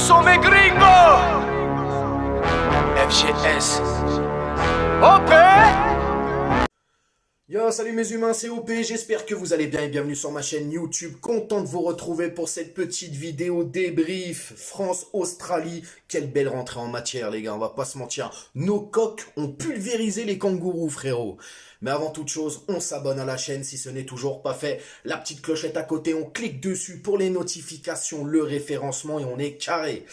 sont mes gringos. FGS. OP. Yo, salut mes humains, c'est OP, j'espère que vous allez bien et bienvenue sur ma chaîne YouTube. Content de vous retrouver pour cette petite vidéo débrief France-Australie. Quelle belle rentrée en matière les gars, on va pas se mentir. Nos coqs ont pulvérisé les kangourous frérot. Mais avant toute chose, on s'abonne à la chaîne si ce n'est toujours pas fait. La petite clochette à côté, on clique dessus pour les notifications, le référencement et on est carré.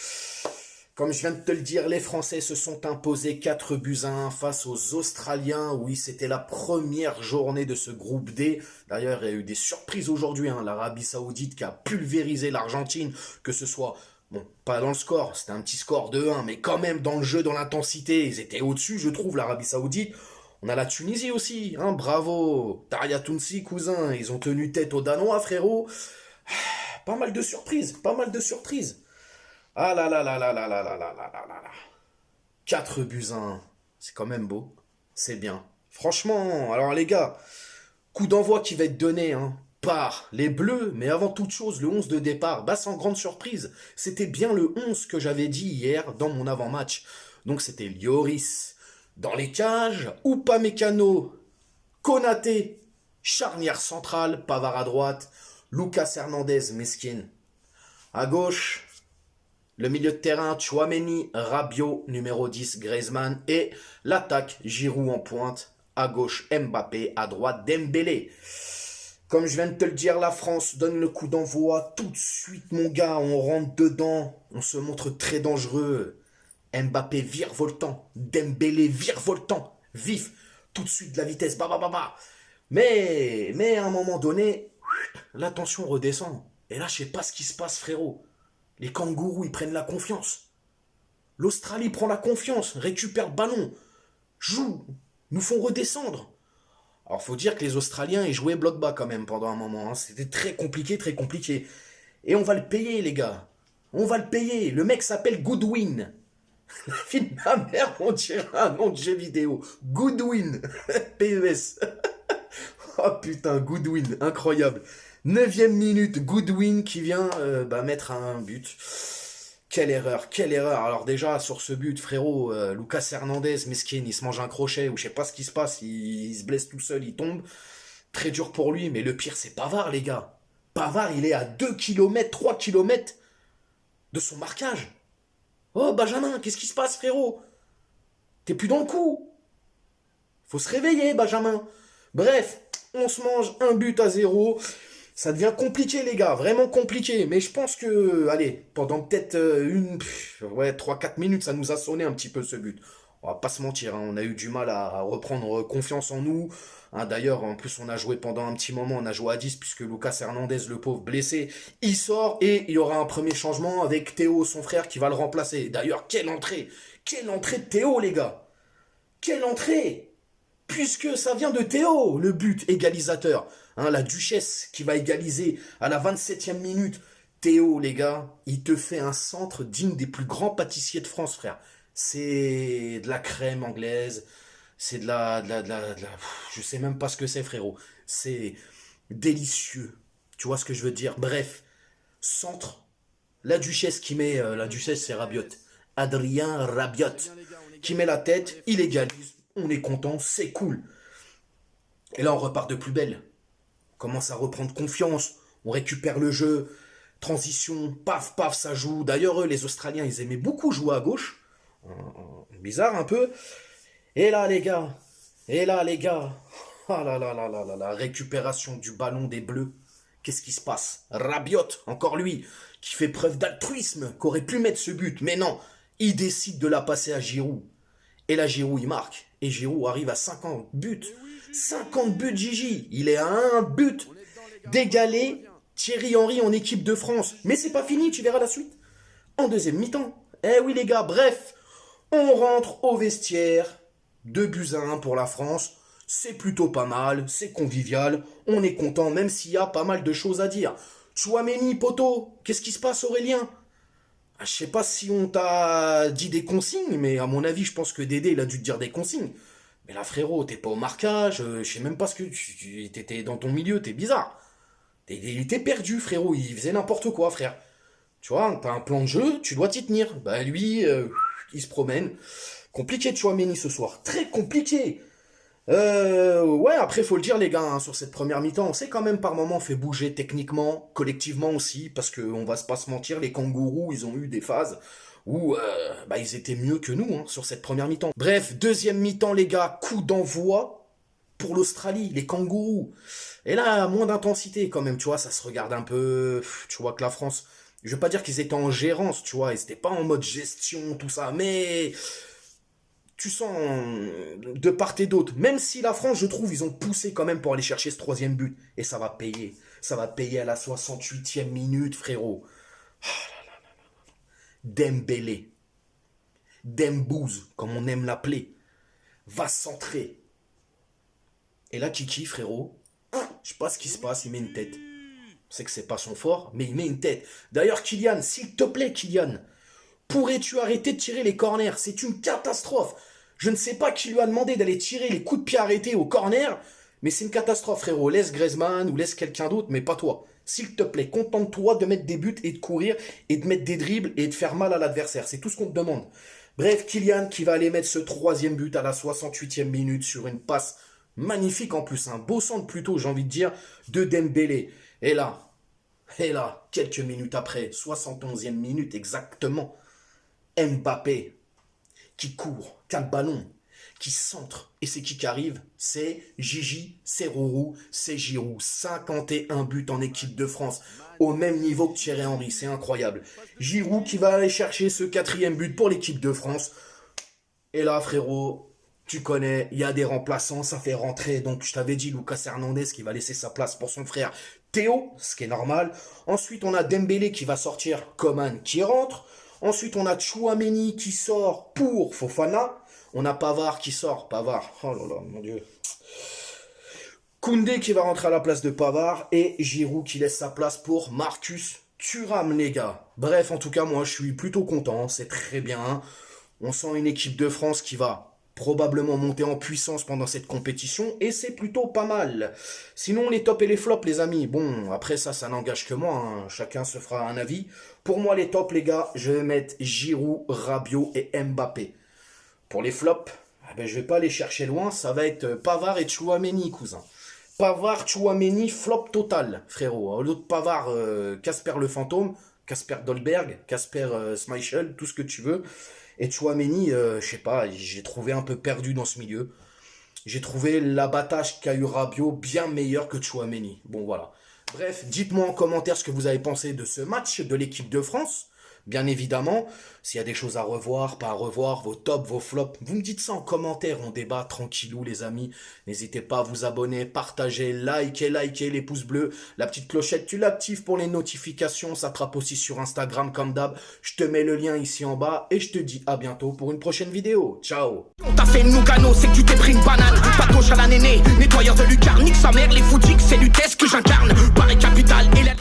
Comme je viens de te le dire, les Français se sont imposés 4-1 face aux Australiens. Oui, c'était la première journée de ce groupe D. D'ailleurs, il y a eu des surprises aujourd'hui. L'Arabie Saoudite qui a pulvérisé l'Argentine, que ce soit, bon, pas dans le score, c'était un petit score de 1, mais quand même dans le jeu, dans l'intensité, ils étaient au-dessus, je trouve, l'Arabie Saoudite. On a la Tunisie aussi, bravo. Taria Tounsi, cousin, ils ont tenu tête aux Danois, frérot. Pas mal de surprises, pas mal de surprises. Ah là là là là là là là là là là là. 4-1, c'est quand même beau, c'est bien. Franchement, alors les gars, coup d'envoi qui va être donné par les Bleus, mais avant toute chose, le 11 de départ, sans grande surprise, c'était bien le 11 que j'avais dit hier dans mon avant-match. Donc c'était Lloris dans les cages, Upamecano, Konaté, charnière centrale, Pavard à droite, Lucas Hernandez, Meskin à gauche. Le milieu de terrain, Tchouaméni, Rabiot, numéro 10, Griezmann. Et l'attaque, Giroud en pointe. À gauche, Mbappé. À droite, Dembélé. Comme je viens de te le dire, la France donne le coup d'envoi. Tout de suite, mon gars, on rentre dedans. On se montre très dangereux. Mbappé virevoltant. Dembélé virevoltant. Vif. Tout de suite, de la vitesse. Mais à un moment donné, la tension redescend. Et là, je sais pas ce qui se passe, frérot. Les kangourous, ils prennent la confiance. L'Australie prend la confiance, récupère le ballon, joue, nous font redescendre. Alors, faut dire que les Australiens, ils jouaient bloc bas quand même pendant un moment. C'était très compliqué, très compliqué. Et on va le payer, les gars. On va le payer. Le mec s'appelle Goodwin. La fille de ma mère, on dirait un nom de jeu vidéo. Goodwin. PES. Oh putain, Goodwin, incroyable. 9e minute, Goodwin qui vient mettre un but. Quelle erreur, quelle erreur. Alors déjà, sur ce but, frérot, Lucas Hernandez, mesquine, il se mange un crochet, ou je sais pas ce qui se passe, il se blesse tout seul, il tombe. Très dur pour lui, mais le pire, c'est Pavard, les gars. Pavard, il est à 2 km, 3 km de son marquage. Oh, Benjamin, qu'est-ce qui se passe, frérot? T'es plus dans le coup. Faut se réveiller, Benjamin. Bref, on se mange 1-0. Ça devient compliqué, les gars, vraiment compliqué. Mais je pense que, allez, pendant peut-être 3-4 minutes, ça nous a sonné un petit peu ce but. On va pas se mentir, on a eu du mal à reprendre confiance en nous. D'ailleurs, en plus, on a joué pendant un petit moment, on a joué à 10, puisque Lucas Hernandez, le pauvre, blessé, il sort et il y aura un premier changement avec Théo, son frère, qui va le remplacer. D'ailleurs, quelle entrée de Théo, les gars. Quelle entrée! Puisque ça vient de Théo, le but égalisateur. La Duchesse qui va égaliser à la 27e minute. Théo, les gars, il te fait un centre digne des plus grands pâtissiers de France, frère. C'est de la crème anglaise. C'est de la... Je sais même pas ce que c'est, frérot. C'est délicieux. Tu vois ce que je veux dire? Bref, centre. La Duchesse qui met... la Duchesse, c'est Rabiot. Adrien Rabiot. Qui met la tête, il égalise. On est content, c'est cool. Et là, on repart de plus belle. On commence à reprendre confiance. On récupère le jeu. Transition, paf, paf, ça joue. D'ailleurs, eux, les Australiens, ils aimaient beaucoup jouer à gauche. Bizarre un peu. Et là, les gars. Ah là là là là là, la récupération du ballon des Bleus. Qu'est-ce qui se passe? Rabiot, encore lui, qui fait preuve d'altruisme, qui aurait pu mettre ce but. Mais non, il décide de la passer à Giroud. Et là, Giroud, il marque. Et Giroud arrive à 50 buts. 50 buts, Gigi. Il est à un but d'égaler Thierry Henry en équipe de France. Mais c'est pas fini, tu verras la suite. En deuxième mi-temps. Eh oui, les gars, bref. On rentre au vestiaire. 2-1 pour la France. C'est plutôt pas mal. C'est convivial. On est content, même s'il y a pas mal de choses à dire. Tchouaméni, poto. Qu'est-ce qui se passe, Aurélien? Je sais pas si on t'a dit des consignes, mais à mon avis, je pense que Dédé, il a dû te dire des consignes. Mais là, frérot, t'es pas au marquage, je sais même pas ce que... T'étais dans ton milieu, t'es bizarre. Il était perdu, frérot, il faisait n'importe quoi, frère. Tu vois, t'as un plan de jeu, tu dois t'y tenir. Bah lui, il se promène. Compliqué Tchouaméni ce soir, très compliqué. Ouais, après, faut le dire, les gars, hein, sur cette première mi-temps, on s'est quand même par moments fait bouger techniquement, collectivement aussi, parce que on va pas se mentir, les kangourous, ils ont eu des phases où bah, ils étaient mieux que nous hein, sur cette première mi-temps. Bref, deuxième mi-temps, les gars, coup d'envoi pour l'Australie, les kangourous. Et là, moins d'intensité quand même, tu vois, ça se regarde un peu. Tu vois que la France, je veux pas dire qu'ils étaient en gérance, tu vois, ils étaient pas en mode gestion, tout ça, mais tu sens de part et d'autre, même si la France, je trouve, ils ont poussé quand même pour aller chercher ce troisième but. Et ça va payer. Ça va payer à la 68e minute, frérot. Dembélé. Dembouz, comme on aime l'appeler, va centrer. Et là, Kiki, frérot, je sais pas ce qui se passe, il met une tête. C'est que c'est pas son fort, mais il met une tête. D'ailleurs, Kylian, s'il te plaît, Kylian, pourrais-tu arrêter de tirer les corners? C'est une catastrophe. Je ne sais pas qui lui a demandé d'aller tirer les coups de pied arrêtés au corner, mais c'est une catastrophe, frérot. Laisse Griezmann ou laisse quelqu'un d'autre, mais pas toi. S'il te plaît, contente-toi de mettre des buts et de courir et de mettre des dribbles et de faire mal à l'adversaire. C'est tout ce qu'on te demande. Bref, Kylian qui va aller mettre ce troisième but à la 68e minute sur une passe magnifique en plus. Un beau centre plutôt, j'ai envie de dire, de Dembélé. Et là, quelques minutes après, 71e minute exactement, Mbappé qui court, qui a le ballon, qui centre. Et c'est qui arrive? C'est Gigi, c'est Rourou, c'est Giroud. 51 buts en équipe de France, au même niveau que Thierry Henry, c'est incroyable. Giroud qui va aller chercher ce quatrième but pour l'équipe de France. Et là, frérot, tu connais, il y a des remplaçants, ça fait rentrer. Donc, je t'avais dit, Lucas Hernandez qui va laisser sa place pour son frère Théo, ce qui est normal. Ensuite, on a Dembélé qui va sortir, Coman qui rentre. Ensuite, on a Tchouaméni qui sort pour Fofana. On a Pavard qui sort. Pavard, oh là là, mon Dieu. Koundé qui va rentrer à la place de Pavard. Et Giroud qui laisse sa place pour Marcus Thuram, les gars. Bref, en tout cas, moi, je suis plutôt content. C'est très bien. On sent une équipe de France qui va probablement monter en puissance pendant cette compétition, et c'est plutôt pas mal. Sinon, les tops et les flops, les amis, bon, après ça n'engage que moi, hein. Chacun se fera un avis. Pour moi, les tops, les gars, je vais mettre Giroud, Rabiot et Mbappé. Pour les flops, ben, je vais pas aller chercher loin, ça va être Pavard et Tchouaméni, cousin. Pavard, Tchouaméni, flop total, frérot. L'autre Pavard, Casper le fantôme, Casper Dolberg, Casper Schmeichel, tout ce que tu veux. Et Tchouaméni, je sais pas, j'ai trouvé un peu perdu dans ce milieu. J'ai trouvé l'abattage qu'a eu Rabiot bien meilleur que Tchouaméni. Bon, voilà. Bref, dites-moi en commentaire ce que vous avez pensé de ce match de l'équipe de France. Bien évidemment, s'il y a des choses à revoir, pas à revoir, vos tops, vos flops, vous me dites ça en commentaire, on débat tranquillou les amis. N'hésitez pas à vous abonner, partager, liker les pouces bleus, la petite clochette, tu l'actives pour les notifications, ça trappe aussi sur Instagram comme d'hab. Je te mets le lien ici en bas et je te dis à bientôt pour une prochaine vidéo. Ciao. On t'a fait Nougano, c'est que tu t'es pris une banane. Pas de gauche à la néné, nettoyeur de lucarne, nique sa mère, les foutiques, c'est l'UTES que j'incarne. Paris Capital et la...